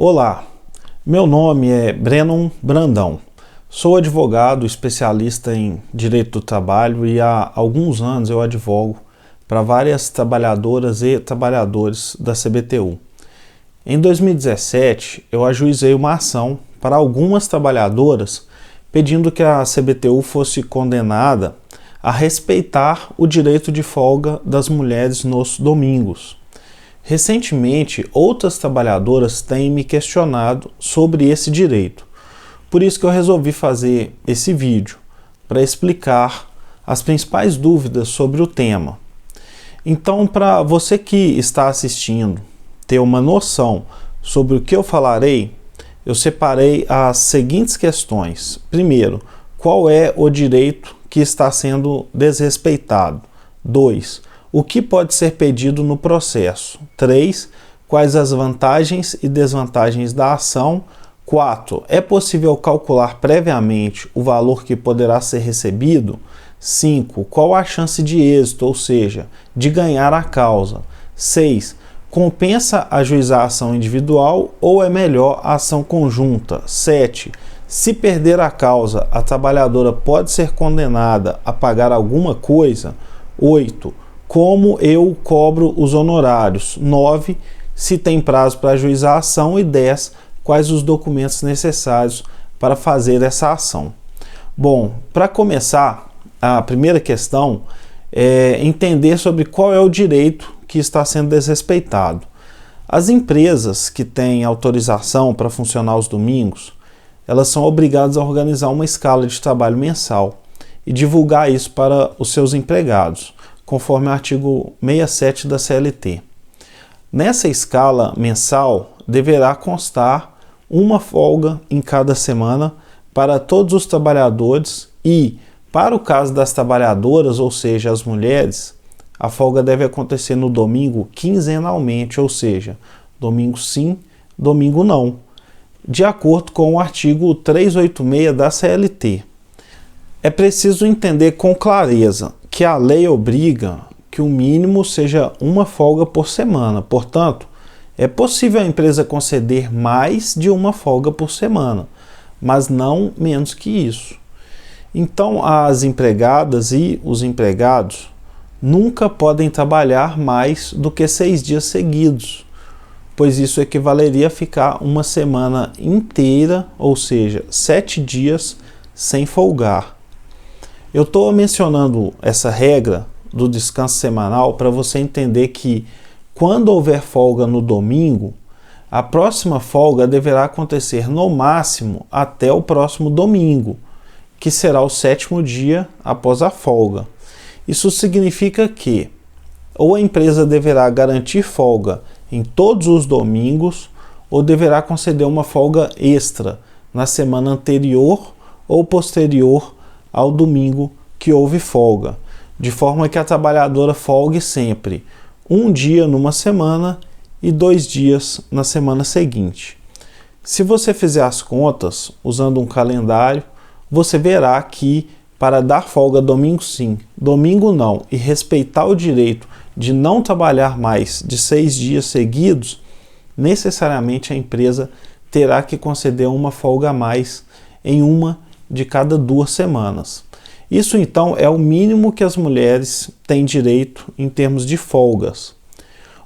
Olá, meu nome é Brennon Brandão, sou advogado especialista em direito do trabalho e há alguns anos eu advogo para várias trabalhadoras e trabalhadores da CBTU. Em 2017, eu ajuizei uma ação para algumas trabalhadoras pedindo que a CBTU fosse condenada a respeitar o direito de folga das mulheres nos domingos. Recentemente, outras trabalhadoras têm me questionado sobre esse direito. Por isso que eu resolvi fazer esse vídeo, para explicar as principais dúvidas sobre o tema. Então, para você que está assistindo ter uma noção sobre o que eu falarei, eu separei as seguintes questões. Primeiro, qual é o direito que está sendo desrespeitado? 2. O que pode ser pedido no processo? 3. Quais as vantagens e desvantagens da ação? 4. É possível calcular previamente o valor que poderá ser recebido? 5. Qual a chance de êxito, ou seja, de ganhar a causa? 6. Compensa ajuizar a ação individual ou é melhor a ação conjunta? 7. Se perder a causa, a trabalhadora pode ser condenada a pagar alguma coisa? 8. Como eu cobro os honorários? 9. Se tem prazo para ajuizar a ação? E 10. Quais os documentos necessários para fazer essa ação? Bom, para começar, a primeira questão é entender sobre qual é o direito que está sendo desrespeitado. As empresas que têm autorização para funcionar aos domingos, elas são obrigadas a organizar uma escala de trabalho mensal e divulgar isso para os seus empregados, conforme o artigo 67 da CLT. Nessa escala mensal, deverá constar uma folga em cada semana para todos os trabalhadores e, para o caso das trabalhadoras, ou seja, as mulheres, a folga deve acontecer no domingo quinzenalmente, ou seja, domingo sim, domingo não, de acordo com o artigo 386 da CLT. É preciso entender com clareza que a lei obriga que o mínimo seja uma folga por semana. Portanto, é possível a empresa conceder mais de uma folga por semana, mas não menos que isso. Então, as empregadas e os empregados nunca podem trabalhar mais do que 6 dias seguidos, pois isso equivaleria a ficar uma semana inteira, ou seja, 7 dias sem folgar. Eu estou mencionando essa regra do descanso semanal para você entender que, quando houver folga no domingo, a próxima folga deverá acontecer no máximo até o próximo domingo, que será o 7º dia após a folga. Isso significa que ou a empresa deverá garantir folga em todos os domingos, ou deverá conceder uma folga extra na semana anterior ou posterior ao domingo que houve folga, de forma que a trabalhadora folgue sempre um dia numa semana e 2 dias na semana seguinte. Se você fizer as contas usando um calendário, você verá que, para dar folga domingo sim, domingo não, e respeitar o direito de não trabalhar mais de 6 dias seguidos, necessariamente a empresa terá que conceder uma folga a mais em uma de cada 2 semanas. Isso então é o mínimo que as mulheres têm direito em termos de folgas.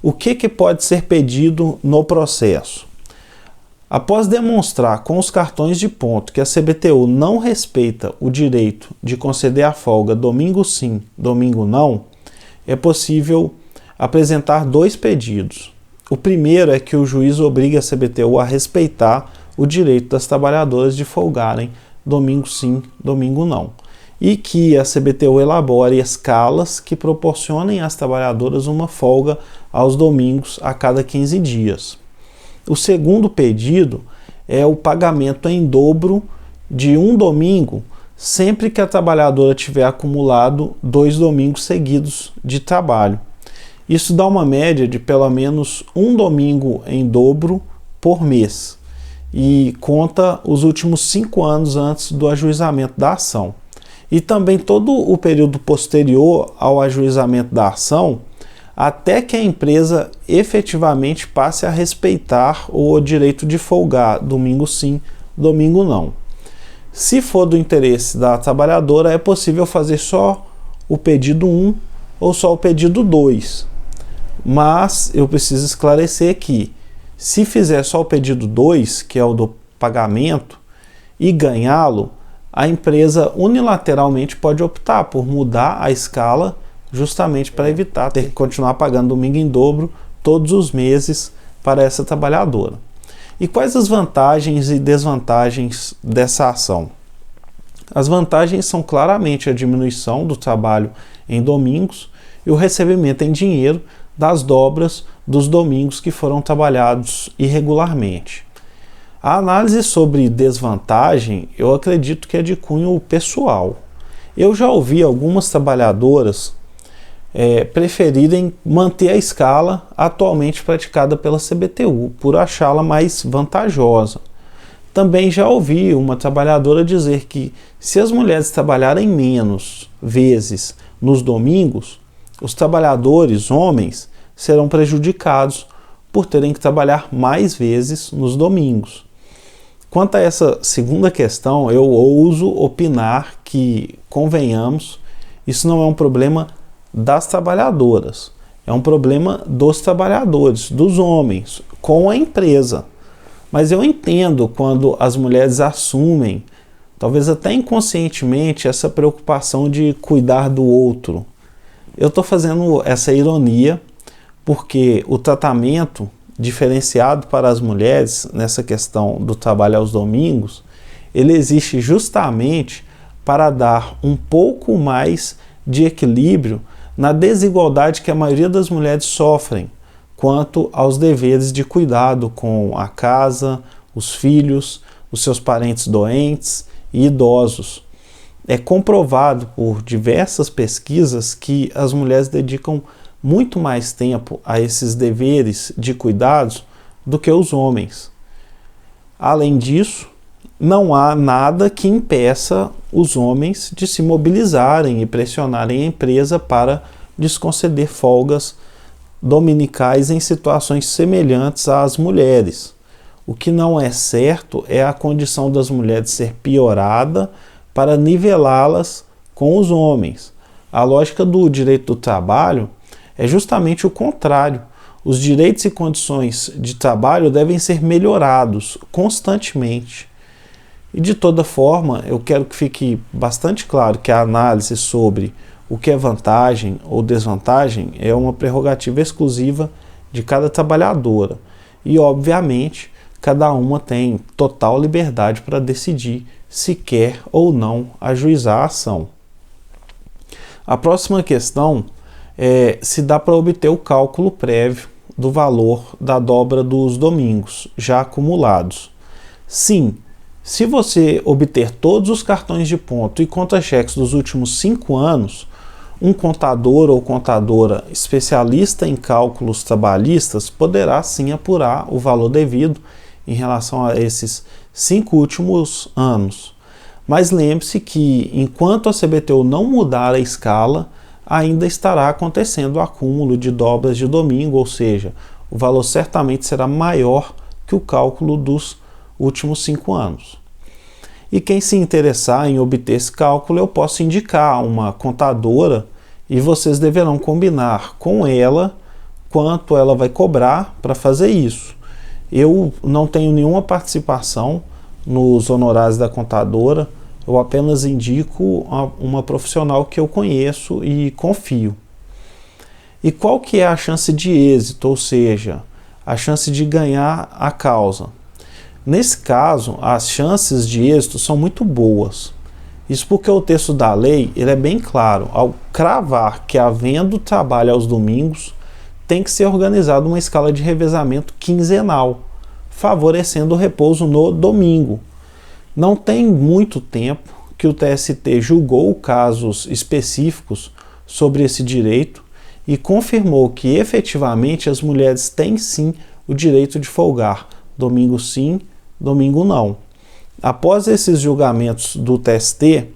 O que pode ser pedido no processo? Após demonstrar com os cartões de ponto que a CBTU não respeita o direito de conceder a folga domingo sim, domingo não, é possível apresentar 2 pedidos. O primeiro é que o juiz obrigue a CBTU a respeitar o direito das trabalhadoras de folgarem domingo sim, domingo não, e que a CBTU elabore escalas que proporcionem às trabalhadoras uma folga aos domingos a cada 15 dias. O segundo pedido é o pagamento em dobro de um domingo, sempre que a trabalhadora tiver acumulado 2 domingos seguidos de trabalho. Isso dá uma média de pelo menos um domingo em dobro por mês e conta os últimos 5 anos antes do ajuizamento da ação. E também todo o período posterior ao ajuizamento da ação, até que a empresa efetivamente passe a respeitar o direito de folgar domingo sim, domingo não. Se for do interesse da trabalhadora, é possível fazer só o pedido 1 ou só o pedido 2. Mas eu preciso esclarecer que, se fizer só o pedido 2, que é o do pagamento, e ganhá-lo, a empresa unilateralmente pode optar por mudar a escala justamente para evitar ter que continuar pagando domingo em dobro todos os meses para essa trabalhadora. E quais as vantagens e desvantagens dessa ação? As vantagens são claramente a diminuição do trabalho em domingos e o recebimento em dinheiro das dobras dos domingos que foram trabalhados irregularmente. A análise sobre desvantagem, eu acredito que é de cunho pessoal. Eu já ouvi algumas trabalhadoras preferirem manter a escala atualmente praticada pela CBTU, por achá-la mais vantajosa. Também já ouvi uma trabalhadora dizer que, se as mulheres trabalharem menos vezes nos domingos, os trabalhadores, homens, serão prejudicados por terem que trabalhar mais vezes nos domingos. Quanto a essa segunda questão, eu ouso opinar que, convenhamos, isso não é um problema das trabalhadoras, é um problema dos trabalhadores, dos homens, com a empresa. Mas eu entendo quando as mulheres assumem, talvez até inconscientemente, essa preocupação de cuidar do outro. Eu estou fazendo essa ironia porque o tratamento diferenciado para as mulheres nessa questão do trabalho aos domingos, ele existe justamente para dar um pouco mais de equilíbrio na desigualdade que a maioria das mulheres sofrem quanto aos deveres de cuidado com a casa, os filhos, os seus parentes doentes e idosos. É comprovado por diversas pesquisas que as mulheres dedicam muito mais tempo a esses deveres de cuidados do que os homens. Além disso, não há nada que impeça os homens de se mobilizarem e pressionarem a empresa para desconceder folgas dominicais em situações semelhantes às mulheres. O que não é certo é a condição das mulheres ser piorada para nivelá-las com os homens. A lógica do direito do trabalho é justamente o contrário. Os direitos e condições de trabalho devem ser melhorados constantemente. E de toda forma, eu quero que fique bastante claro que a análise sobre o que é vantagem ou desvantagem é uma prerrogativa exclusiva de cada trabalhadora. E, obviamente, cada uma tem total liberdade para decidir se quer ou não ajuizar a ação. A próxima questão é se dá para obter o cálculo prévio do valor da dobra dos domingos já acumulados. Sim, se você obter todos os cartões de ponto e contra-cheques dos últimos 5 anos, um contador ou contadora especialista em cálculos trabalhistas poderá sim apurar o valor devido em relação a esses 5 últimos anos. Mas lembre-se que, enquanto a CBTU não mudar a escala, ainda estará acontecendo o acúmulo de dobras de domingo, ou seja, o valor certamente será maior que o cálculo dos últimos 5 anos. E quem se interessar em obter esse cálculo, eu posso indicar uma contadora e vocês deverão combinar com ela quanto ela vai cobrar para fazer isso. Eu não tenho nenhuma participação nos honorários da contadora, eu apenas indico uma profissional que eu conheço e confio. E qual que é a chance de êxito, ou seja, a chance de ganhar a causa? Nesse caso, as chances de êxito são muito boas. Isso porque o texto da lei ele é bem claro. Ao cravar que, havendo trabalho aos domingos, tem que ser organizada uma escala de revezamento quinzenal, favorecendo o repouso no domingo. Não tem muito tempo que o TST julgou casos específicos sobre esse direito e confirmou que efetivamente as mulheres têm sim o direito de folgar, domingo sim, domingo não. Após esses julgamentos do TST,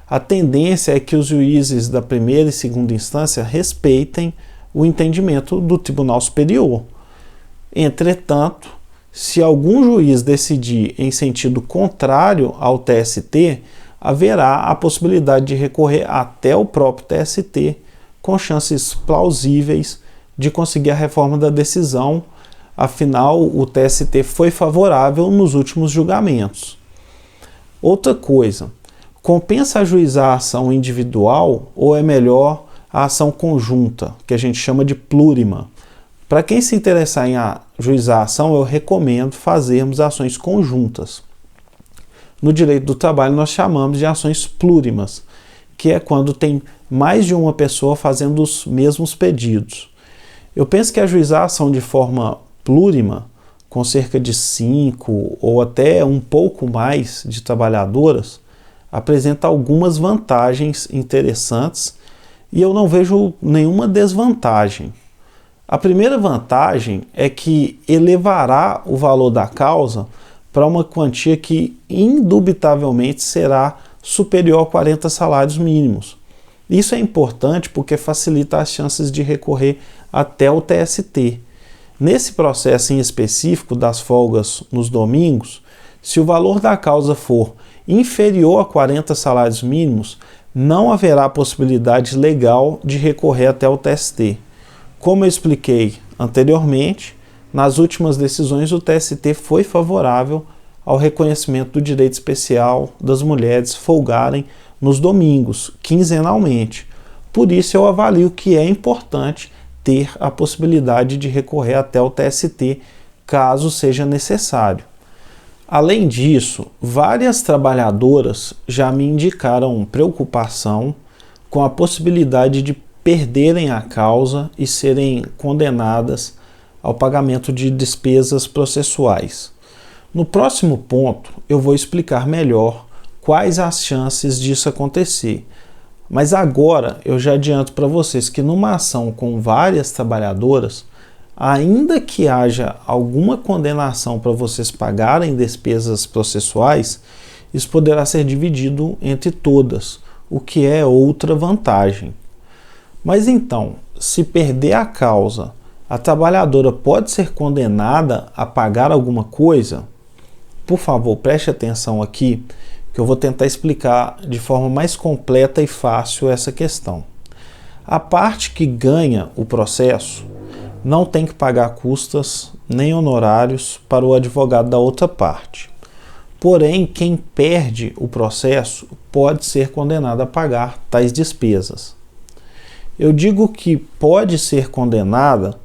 a tendência é que os juízes da primeira e segunda instância respeitem o entendimento do Tribunal Superior. Entretanto, se algum juiz decidir em sentido contrário ao TST, haverá a possibilidade de recorrer até o próprio TST, com chances plausíveis de conseguir a reforma da decisão. Afinal, o TST foi favorável nos últimos julgamentos. Outra coisa, compensa ajuizar a ação individual ou é melhor a ação conjunta, que a gente chama de plurima? Para quem se interessar em ajuizar a ação, eu recomendo fazermos ações conjuntas. No direito do trabalho, nós chamamos de ações plurimas, que é quando tem mais de uma pessoa fazendo os mesmos pedidos. Eu penso que ajuizar a ação de forma plurima, com cerca de 5 ou até um pouco mais de trabalhadoras, apresenta algumas vantagens interessantes e eu não vejo nenhuma desvantagem. A primeira vantagem é que elevará o valor da causa para uma quantia que indubitavelmente será superior a 40 salários mínimos. Isso é importante porque facilita as chances de recorrer até o TST. Nesse processo em específico das folgas nos domingos, se o valor da causa for inferior a 40 salários mínimos, não haverá possibilidade legal de recorrer até o TST. Como eu expliquei anteriormente, nas últimas decisões o TST foi favorável ao reconhecimento do direito especial das mulheres folgarem nos domingos, quinzenalmente. Por isso eu avalio que é importante ter a possibilidade de recorrer até o TST, caso seja necessário. Além disso, várias trabalhadoras já me indicaram preocupação com a possibilidade de perderem a causa e serem condenadas ao pagamento de despesas processuais. No próximo ponto, eu vou explicar melhor quais as chances disso acontecer. Mas agora eu já adianto para vocês que numa ação com várias trabalhadoras, ainda que haja alguma condenação para vocês pagarem despesas processuais, isso poderá ser dividido entre todas, o que é outra vantagem. Mas então, se perder a causa, a trabalhadora pode ser condenada a pagar alguma coisa? Por favor, preste atenção aqui, que eu vou tentar explicar de forma mais completa e fácil essa questão. A parte que ganha o processo não tem que pagar custas nem honorários para o advogado da outra parte. Porém, quem perde o processo pode ser condenado a pagar tais despesas. Eu digo que pode ser condenada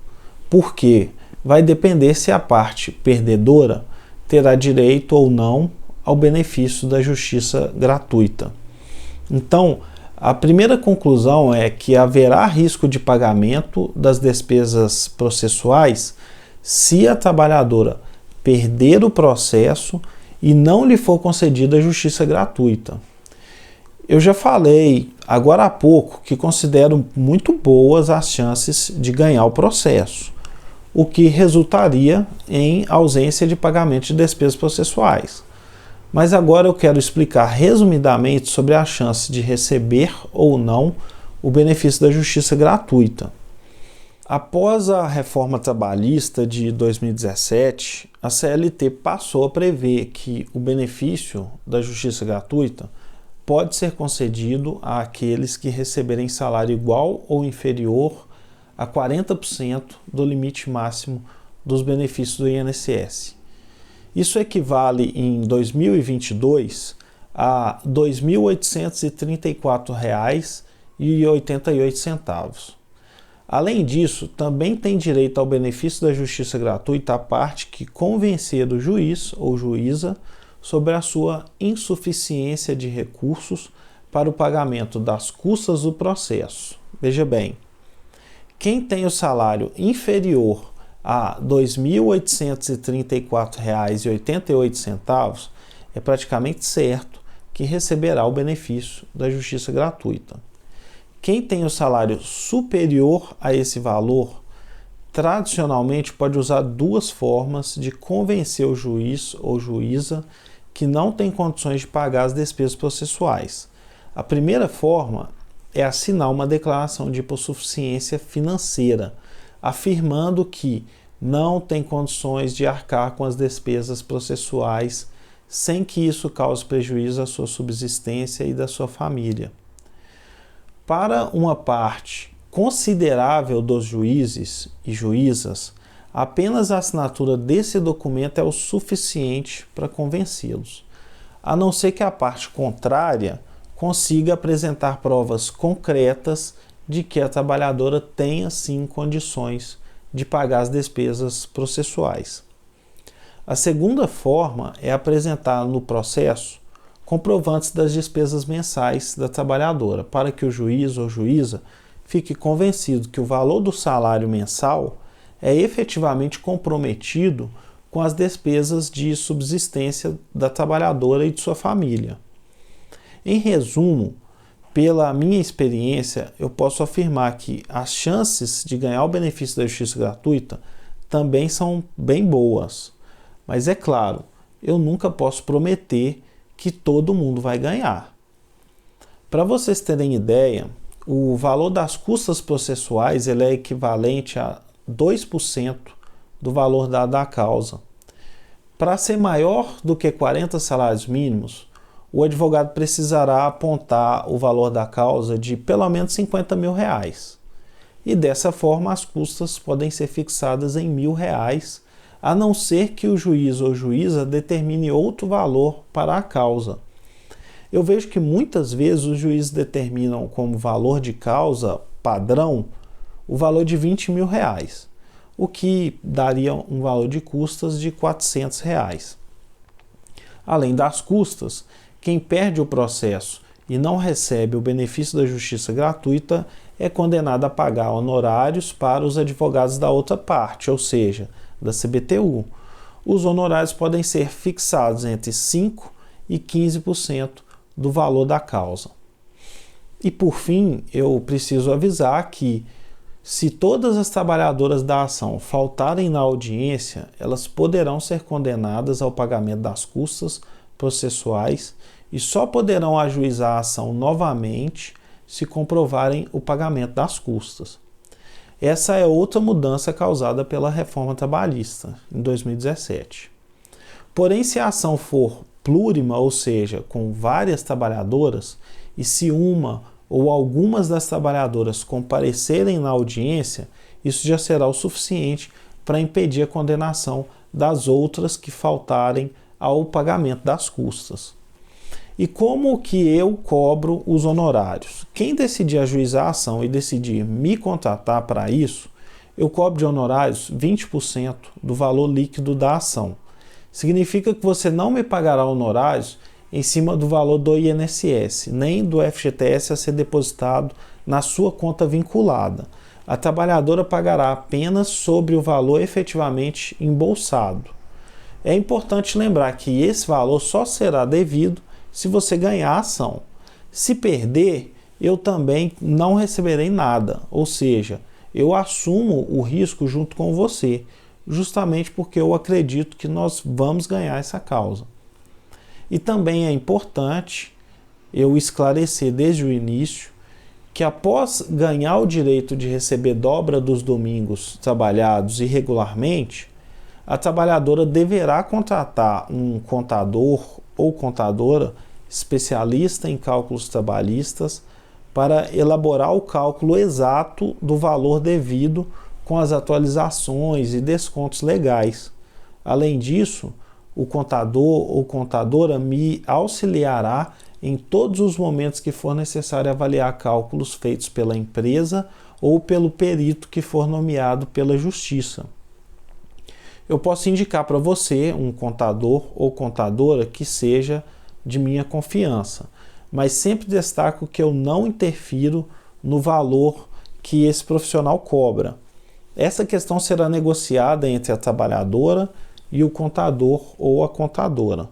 porque vai depender se a parte perdedora terá direito ou não ao benefício da justiça gratuita. Então, a primeira conclusão é que haverá risco de pagamento das despesas processuais se a trabalhadora perder o processo e não lhe for concedida a justiça gratuita. Eu já falei agora há pouco que considero muito boas as chances de ganhar o processo, o que resultaria em ausência de pagamento de despesas processuais. Mas agora eu quero explicar resumidamente sobre a chance de receber ou não o benefício da justiça gratuita. Após a reforma trabalhista de 2017, a CLT passou a prever que o benefício da justiça gratuita pode ser concedido àqueles que receberem salário igual ou inferior a 40% do limite máximo dos benefícios do INSS. Isso equivale em 2022 a R$ 2.834,88. Além disso, também tem direito ao benefício da justiça gratuita a parte que convencer o juiz ou juíza sobre a sua insuficiência de recursos para o pagamento das custas do processo. Veja bem, quem tem o salário inferior a R$ 2.834,88 é praticamente certo que receberá o benefício da justiça gratuita. Quem tem o salário superior a esse valor, tradicionalmente pode usar duas formas de convencer o juiz ou juíza que não tem condições de pagar as despesas processuais. A primeira forma é assinar uma declaração de hipossuficiência financeira, afirmando que não tem condições de arcar com as despesas processuais sem que isso cause prejuízo à sua subsistência e da sua família. Para uma parte considerável dos juízes e juízas, apenas a assinatura desse documento é o suficiente para convencê-los, a não ser que a parte contrária consiga apresentar provas concretas de que a trabalhadora tenha sim condições de pagar as despesas processuais. A segunda forma é apresentar no processo comprovantes das despesas mensais da trabalhadora, para que o juiz ou juíza fique convencido que o valor do salário mensal é efetivamente comprometido com as despesas de subsistência da trabalhadora e de sua família. Em resumo, pela minha experiência, eu posso afirmar que as chances de ganhar o benefício da justiça gratuita também são bem boas. Mas é claro, eu nunca posso prometer que todo mundo vai ganhar. Para vocês terem ideia, o valor das custas processuais ele é equivalente a 2% do valor dado à causa. Para ser maior do que 40 salários mínimos, o advogado precisará apontar o valor da causa de pelo menos R$50 mil. E dessa forma as custas podem ser fixadas em R$1.000, a não ser que o juiz ou juíza determine outro valor para a causa. Eu vejo que muitas vezes os juízes determinam como valor de causa padrão o valor de R$20 mil, o que daria um valor de custas de R$400. Além das custas, quem perde o processo e não recebe o benefício da justiça gratuita é condenado a pagar honorários para os advogados da outra parte, ou seja, da CBTU. Os honorários podem ser fixados entre 5% e 15% do valor da causa. E por fim, eu preciso avisar que se todas as trabalhadoras da ação faltarem na audiência, elas poderão ser condenadas ao pagamento das custas processuais e só poderão ajuizar a ação novamente se comprovarem o pagamento das custas. Essa é outra mudança causada pela reforma trabalhista em 2017. Porém, se a ação for plurima, ou seja, com várias trabalhadoras, e se uma ou algumas das trabalhadoras comparecerem na audiência, isso já será o suficiente para impedir a condenação das outras que faltarem ao pagamento das custas. E como que eu cobro os honorários? Quem decidir ajuizar a ação e decidir me contratar para isso, eu cobro de honorários 20% do valor líquido da ação. Significa que você não me pagará honorários em cima do valor do INSS, nem do FGTS a ser depositado na sua conta vinculada. A trabalhadora pagará apenas sobre o valor efetivamente embolsado. É importante lembrar que esse valor só será devido se você ganhar a ação. Se perder, eu também não receberei nada, ou seja, eu assumo o risco junto com você, justamente porque eu acredito que nós vamos ganhar essa causa. E também é importante eu esclarecer desde o início que após ganhar o direito de receber dobra dos domingos trabalhados irregularmente, a trabalhadora deverá contratar um contador ou contadora especialista em cálculos trabalhistas para elaborar o cálculo exato do valor devido com as atualizações e descontos legais. Além disso, o contador ou contadora me auxiliará em todos os momentos que for necessário avaliar cálculos feitos pela empresa ou pelo perito que for nomeado pela Justiça. Eu posso indicar para você um contador ou contadora que seja de minha confiança, mas sempre destaco que eu não interfiro no valor que esse profissional cobra. Essa questão será negociada entre a trabalhadora e o contador ou a contadora.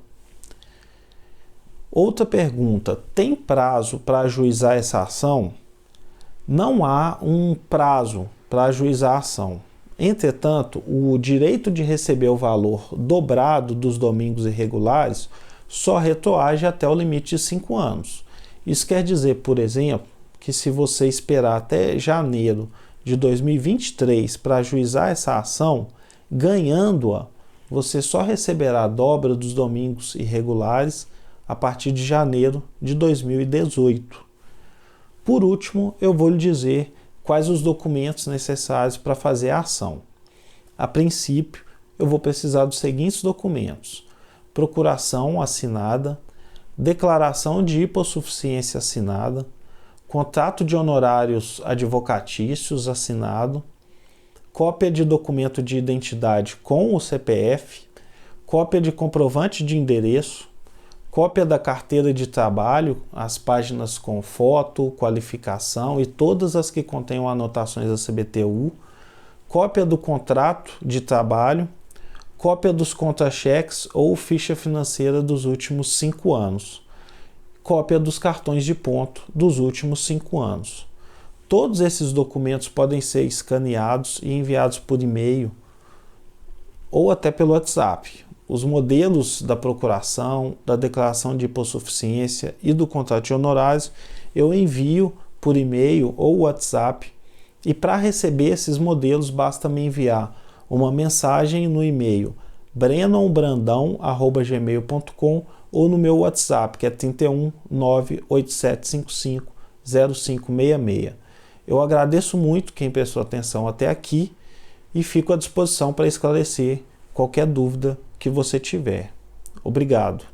Outra pergunta: tem prazo para ajuizar essa ação? Não há um prazo para ajuizar a ação. Entretanto, o direito de receber o valor dobrado dos domingos irregulares só retroage até o limite de 5 anos. Isso quer dizer, por exemplo, que se você esperar até janeiro de 2023 para ajuizar essa ação, ganhando-a, você só receberá a dobra dos domingos irregulares a partir de janeiro de 2018. Por último, eu vou lhe dizer quais os documentos necessários para fazer a ação. A princípio, eu vou precisar dos seguintes documentos: procuração assinada, declaração de hipossuficiência assinada, contrato de honorários advocatícios assinado, cópia de documento de identidade com o CPF, cópia de comprovante de endereço, cópia da carteira de trabalho, as páginas com foto, qualificação e todas as que contenham anotações da CBTU, cópia do contrato de trabalho, cópia dos contra-cheques ou ficha financeira dos últimos 5 anos, cópia dos cartões de ponto dos últimos 5 anos. Todos esses documentos podem ser escaneados e enviados por e-mail ou até pelo WhatsApp. Os modelos da procuração, da declaração de hipossuficiência e do contrato de honorários eu envio por e-mail ou WhatsApp, e para receber esses modelos basta me enviar uma mensagem no e-mail brennonbrandão@gmail.com ou no meu WhatsApp, que é 31 98755 0566. Eu agradeço muito quem prestou atenção até aqui e fico à disposição para esclarecer qualquer dúvida que você tiver. Obrigado.